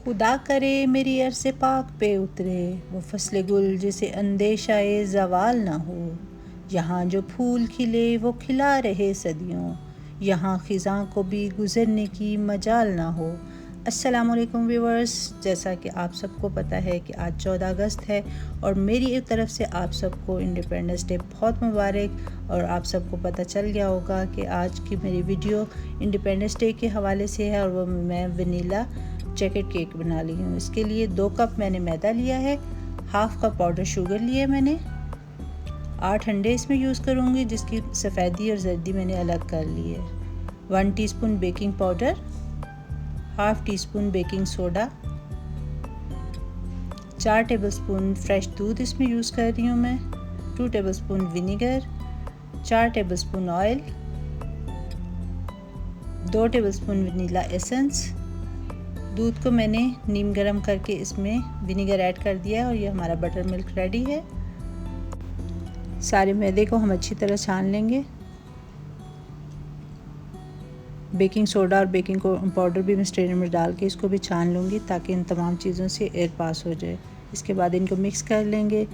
खुदा करे मेरी अर्ज़ पाक पे उतरे वो फसले गुल जिसे अंदेशाए ज़वाल ना हो। यहाँ जो फूल खिले वो खिला रहे सदियों, यहाँ ख़िज़ां को भी गुज़रने की मजाल ना हो। अस्सलाम वालेकुम व्यूअर्स, जैसा कि आप सबको पता है कि आज 14 अगस्त है और मेरी एक तरफ से आप सबको इंडिपेंडेंस डे बहुत मुबारक। और आप सबको पता चल गया होगा कि आज की मेरी वीडियो इंडिपेंडेंस डे के हवाले से है और वो मैं वनीला चॉकलेट केक बना ली हूँ। इसके लिए 2 कप मैंने मैदा लिया है, हाफ़ कप पाउडर शुगर लिया मैंने, 8 अंडे इसमें यूज़ करूँगी जिसकी सफ़ेदी और जर्दी मैंने अलग कर ली है, 1 teaspoon baking powder, half tea spoon baking soda, 4 tablespoon fresh दूध इसमें यूज़ कर रही हूँ मैं, 2 tablespoon vinegar, 4 tablespoon oil, 2 tablespoon vanilla essence. दूध को मैंने नीम गरम करके इसमें विनेगर ऐड कर दिया है और ये हमारा बटर मिल्क रेडी है। सारे मैदे को हम अच्छी तरह छान लेंगे। बेकिंग सोडा और बेकिंग पाउडर भी मैं स्ट्रेनर में डाल के इसको भी छान लूँगी ताकि इन तमाम चीज़ों से एयर पास हो जाए। इसके बाद इनको मिक्स कर लेंगे।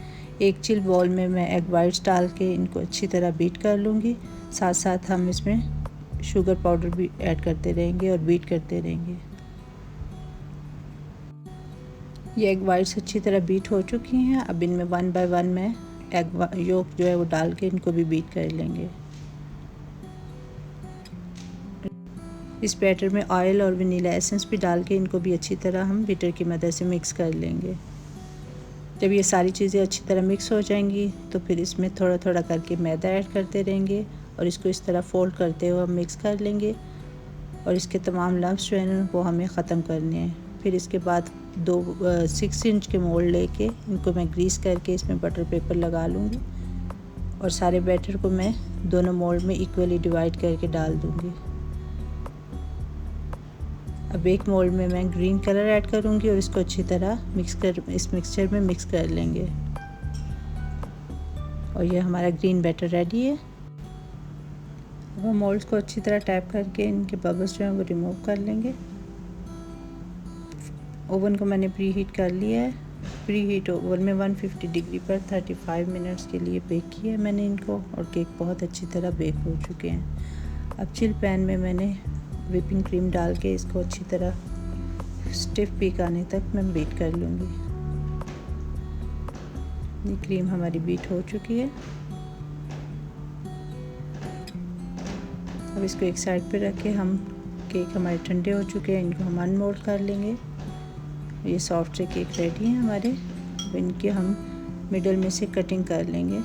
एक चिल बाउल में मैं एग वाइट्स डाल के इनको अच्छी तरह बीट कर लूँगी। साथ साथ हम इसमें शुगर पाउडर भी ऐड करते रहेंगे और बीट करते रहेंगे। ये एग वाइट्स अच्छी तरह बीट हो चुकी हैं। अब इनमें 1 बाय 1 मैं एग योक जो है वो डाल के इनको भी बीट कर लेंगे। इस बैटर में ऑयल और वनीला एसेंस भी डाल के इनको भी अच्छी तरह हम बीटर की मदद से मिक्स कर लेंगे। जब ये सारी चीज़ें अच्छी तरह मिक्स हो जाएंगी तो फिर इसमें थोड़ा थोड़ा करके मैदा ऐड करते रहेंगे और इसको इस तरह फोल्ड करते हुए हम मिक्स कर लेंगे और इसके तमाम लम्प्स जो हैं वो हमें ख़त्म करने हैं। फिर इसके बाद 6 इंच के मोल्ड लेके इनको मैं ग्रीस करके इसमें बटर पेपर लगा लूँगी और सारे बैटर को मैं दोनों मोल्ड में इक्वली डिवाइड करके डाल दूँगी। अब एक मोल्ड में मैं ग्रीन कलर ऐड करूँगी और इसको अच्छी तरह इस मिक्सचर में मिक्स कर लेंगे और ये हमारा ग्रीन बैटर रेडी है। अब हम मोल्ड्स को अच्छी तरह टैप करके इनके बबल्स जो हैं वो रिमूव कर लेंगे। ओवन को मैंने प्री हीट कर लिया है। प्री हीट ओवन में 150 डिग्री पर 35 मिनट्स के लिए बेक किया है मैंने इनको और केक बहुत अच्छी तरह बेक हो चुके हैं। अब चिल पैन में मैंने व्हिपिंग क्रीम डाल के इसको अच्छी तरह स्टिफ पीक आने तक मैं बीट कर लूँगी। ये क्रीम हमारी बीट हो चुकी है। अब इसको एक साइड पे रख के हम केक हमारे ठंडे हो चुके हैं, इनको हम अनमोल्ड कर लेंगे। ये सॉफ्ट से केक रेडी हैं हमारे। अब इनके हम मिडल में से कटिंग कर लेंगे।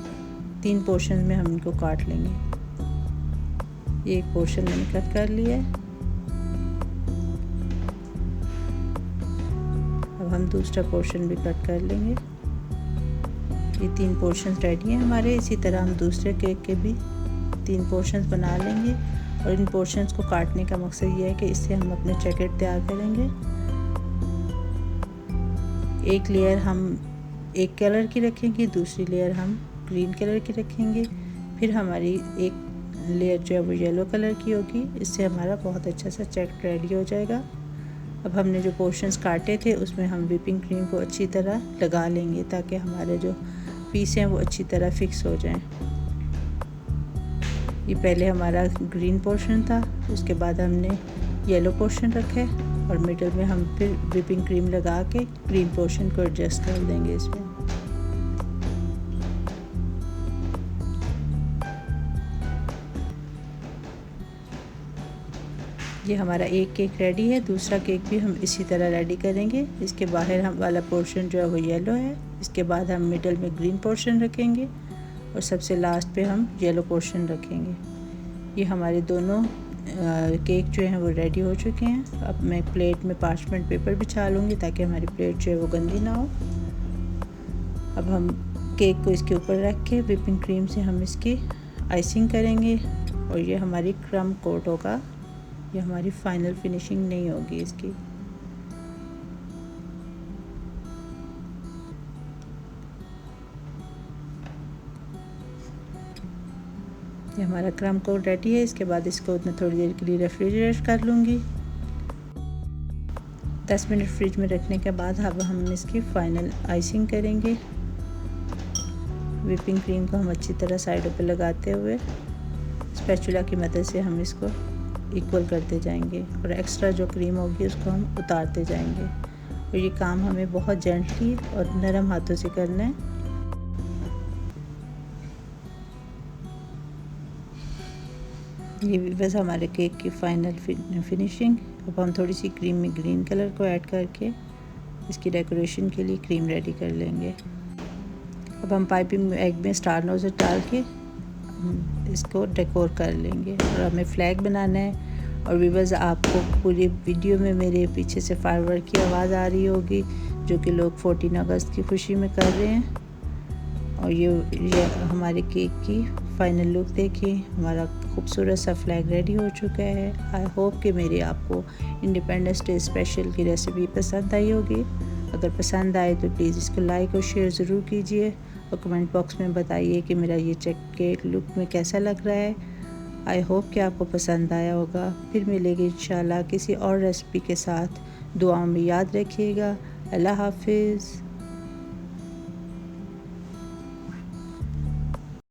3 पोर्शन में हम इनको काट लेंगे। ये एक पोर्शन मैंने कट कर लिया है। अब हम दूसरा पोर्शन भी कट कर लेंगे। ये 3 पोर्शन रेडी हैं हमारे। इसी तरह हम दूसरे केक के भी 3 पोर्शन बना लेंगे और इन पोर्शंस को काटने का मकसद ये है कि इससे हम अपने चॉकलेट तैयार करेंगे। एक लेयर हम एक कलर की रखेंगे, दूसरी लेयर हम ग्रीन कलर की रखेंगे, फिर हमारी एक लेयर जो है वो येलो कलर की होगी। इससे हमारा बहुत अच्छा सा चॉकलेट रेडी हो जाएगा। अब हमने जो पोर्शंस काटे थे उसमें हम व्हिपिंग क्रीम को अच्छी तरह लगा लेंगे ताकि हमारे जो पीस हैं वो अच्छी तरह फिक्स हो जाएं। ये पहले हमारा ग्रीन पोर्शन था, उसके बाद हमने येलो पोर्शन रखा है और मिडल में हम फिर व्हिपिंग क्रीम लगा के ग्रीन पोर्शन को एडजस्ट कर देंगे इसमें। ये हमारा एक केक रेडी है। दूसरा केक भी हम इसी तरह रेडी करेंगे। इसके बाहर हम वाला पोर्शन जो है वो येलो है, इसके बाद हम मिडल में ग्रीन पोर्शन रखेंगे और सबसे लास्ट पे हम येलो पोर्शन रखेंगे। ये हमारे दोनों केक जो हैं वो रेडी हो चुके हैं। अब मैं प्लेट में पार्चमेंट पेपर बिछा लूँगी ताकि हमारी प्लेट जो है वो गंदी ना हो। अब हम केक को इसके ऊपर रख के व्हिपिंग क्रीम से हम इसकी आइसिंग करेंगे और ये हमारी क्रम कोट होगा। ये हमारी फाइनल फिनिशिंग नहीं होगी इसकी। ये हमारा क्रम कोट रेडी है। इसके बाद इसको मैं थोड़ी देर के लिए रेफ्रिजरेट कर लूँगी। 10 मिनट फ्रिज में रखने के बाद अब हम इसकी फ़ाइनल आइसिंग करेंगे। व्हिपिंग क्रीम को हम अच्छी तरह साइडों पे लगाते हुए स्पैचुला की मदद से हम इसको इक्वल करते जाएंगे और एक्स्ट्रा जो क्रीम होगी उसको हम उतारते जाएंगे। और ये काम हमें बहुत जेंटली और नरम हाथों से करना है। ये बस हमारे केक की फ़ाइनल फिनिशिंग। अब हम थोड़ी सी क्रीम में ग्रीन कलर को ऐड करके इसकी डेकोरेशन के लिए क्रीम रेडी कर लेंगे। अब हम पाइपिंग एग में स्टार नोज़ल डाल के इसको डेकोर कर लेंगे। और हमें फ्लैग बनाना है। और व्यूअर्स, आपको पूरी वीडियो में मेरे पीछे से फायरवर्क की आवाज़ आ रही होगी जो कि लोग 14 अगस्त की खुशी में कर रहे हैं। और ये हमारे केक की फ़ाइनल लुक देखिए, हमारा खूबसूरत सा फ्लैग रेडी हो चुका है। आई होप कि मेरी आपको इंडिपेंडेंस डे स्पेशल की रेसिपी पसंद आई होगी। अगर पसंद आए तो प्लीज़ इसको लाइक और शेयर ज़रूर कीजिए और कमेंट बॉक्स में बताइए कि मेरा ये केक लुक में कैसा लग रहा है। आई होप कि आपको पसंद आया होगा। फिर मिलेंगे इंशाल्लाह किसी और रेसिपी के साथ। दुआओं में याद रखिएगा। अल्लाह हाफिज़।